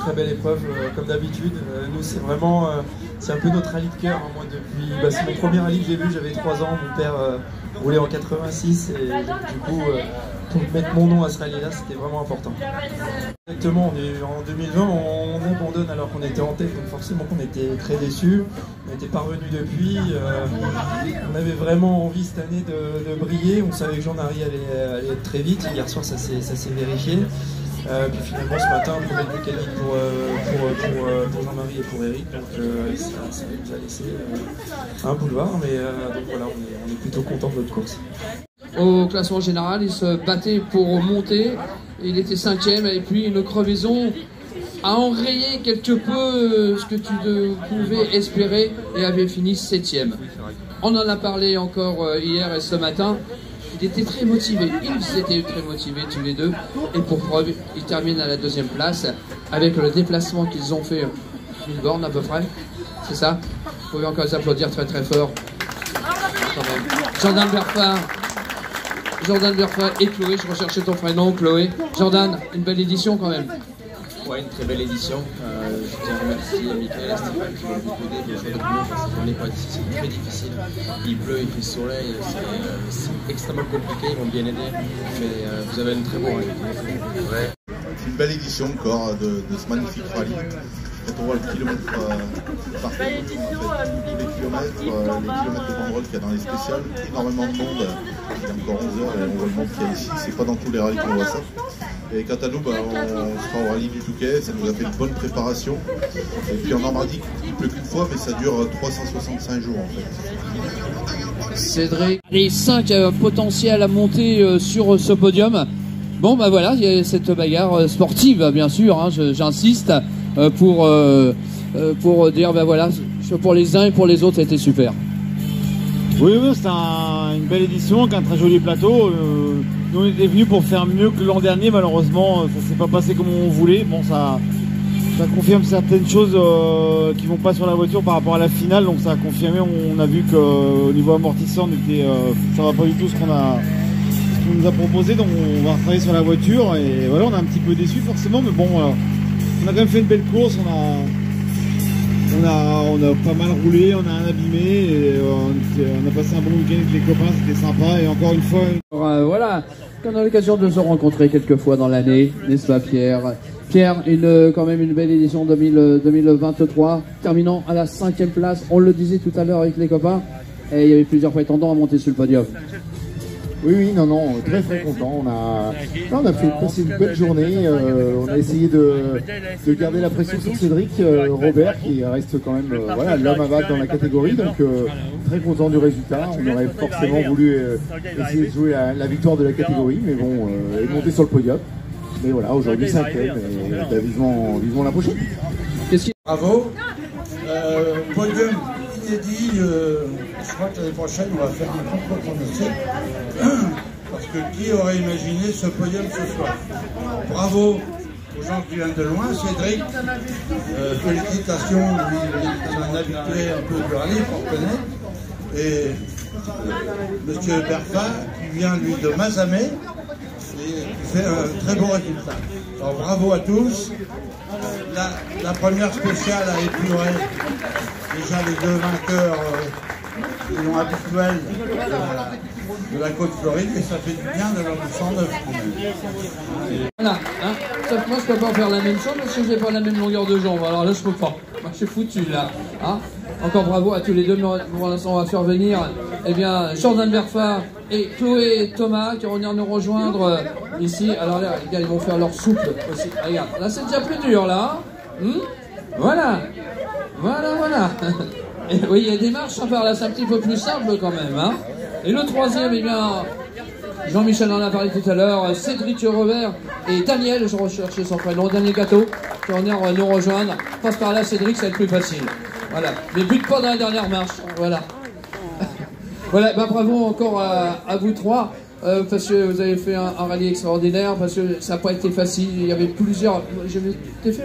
très belle épreuve, comme d'habitude. Nous, c'est vraiment, c'est un peu notre rallye de cœur. Hein. Moi, depuis, c'est mon premier rallye que j'ai vu, j'avais 3 ans. Mon père roulait en 86 et du coup, pour mettre mon nom à ce rallye-là, c'était vraiment important. Exactement, en 2020, on abandonne alors qu'on était en tête, donc forcément qu'on était très déçus. On était parvenus depuis. On avait vraiment envie cette année de briller. On savait que Jean-Marie allait être très vite. Hier soir, ça s'est vérifié. Puis finalement, ce matin, on promet du qualif pour Jean-Marie et pour Eric. Donc ça nous a laissé un boulevard, mais donc voilà, on est plutôt content de notre course. Au classement général, il se battait pour monter. Il était 5e et puis une crevaison a enrayé quelque peu ce que tu pouvais espérer et avait fini 7e. On en a parlé encore hier et ce matin. Il était très motivé, ils étaient très motivés tous les deux. Et pour preuve, ils terminent à la 2e place avec le déplacement qu'ils ont fait une borne à peu près. C'est ça? Vous pouvez encore les applaudir très très fort. Jordan Berfa et Chloé, je recherchais ton prénom, Chloé. Jordan, une belle édition quand même. Ouais, une très belle édition. Je tiens à remercier Michael et Stéphane qui m'ont beaucoup aidé pour cette journée parce qu'on n'est pas ici, c'est très difficile. Il pleut, il fait soleil, c'est extrêmement compliqué, ils m'ont bien aidé. Mais vous avez une très bonne rallye. Ouais. C'est une belle édition encore de ce magnifique rallye. Quand on voit le kilomètre partout, tous les kilomètres de banderole qu'il y a dans les spéciales, énormément de monde. Il est encore 11 h et on voit le monde qu'il y a ici. C'est pas dans tous les rallyes qu'on voit ça. Et quant à nous, on sera au rallye du Touquet, ça nous a fait une bonne préparation. Et puis en Normandie, il pleut qu'une fois, mais ça dure 365 jours en fait. Cédric, les 5 potentiels à monter sur ce podium. Bon bah voilà, il y a cette bagarre sportive bien sûr, hein, j'insiste, pour dire bah voilà, pour les uns et pour les autres, c'était super. Oui, c'était une belle édition, un très joli plateau. Nous on était venus pour faire mieux que l'an dernier, malheureusement ça s'est pas passé comme on voulait. Bon, ça confirme certaines choses qui vont pas sur la voiture par rapport à la finale, donc ça a confirmé. On a vu qu'au niveau amortisseur, ça va pas du tout ce qu'on nous a proposé, donc on va travailler sur la voiture et voilà, on est un petit peu déçu forcément, mais bon, on a quand même fait une belle course, on a pas mal roulé, on a abîmé et on a passé un bon week-end avec les copains, c'était sympa et encore une fois... Voilà, on a l'occasion de se rencontrer quelques fois dans l'année, n'est-ce pas Pierre? Pierre, quand même une belle édition 2023, terminant à la 5e place, on le disait tout à l'heure avec les copains, et il y avait plusieurs prétendants à monter sur le podium. Oui, non, très content. On a fait passer une belle journée. On a essayé de garder la pression sur Cédric Robert, qui reste quand même voilà, l'homme à battre dans la catégorie. Donc très content du résultat. On aurait forcément voulu essayer de jouer la victoire de la catégorie, mais bon, et monter sur le podium. Mais voilà, aujourd'hui 5e, et vivement la prochaine. Bravo. Podium inédit. Je crois que l'année prochaine, on va faire un concours pronostic. Parce que qui aurait imaginé ce podium ce soir? Bravo aux gens qui viennent de loin. Cédric, félicitations, lui, c'est un habitué un peu du rallye qu'on connaît. Et monsieur Berfa, qui vient lui de Mazamet, et qui fait un très beau résultat. Alors bravo à tous. La première spéciale a épuré déjà les 2 vainqueurs habituels de la côte floride, et ça fait du bien de leur 109. Voilà, hein, sauf que moi je peux pas faire la même chose parce que j'ai pas la même longueur de jambe, alors là je peux pas, moi je suis foutu là. Hein. Encore bravo à tous les deux, pour l'instant on va faire venir Jordan Berfa et Chloé et Thomas qui vont venir nous rejoindre ici. Alors là les gars ils vont faire leur soupe aussi, regarde, là c'est déjà plus dur là. Voilà. Et oui, il y a des marches à faire là, c'est un petit peu plus simple quand même. Hein. Et le 3e, Jean-Michel en a parlé tout à l'heure, Cédric Robert et Daniel, je recherchais son prénom, Daniel Gâteau, qui vont venir nous rejoindre. Passe par là, Cédric, ça va être plus facile. Voilà. Mais bute pas dans la dernière marche. Voilà. Voilà, bravo encore à vous trois. Parce que vous avez fait un rallye extraordinaire, parce que ça n'a pas été facile. Il y avait plusieurs. J'ai fait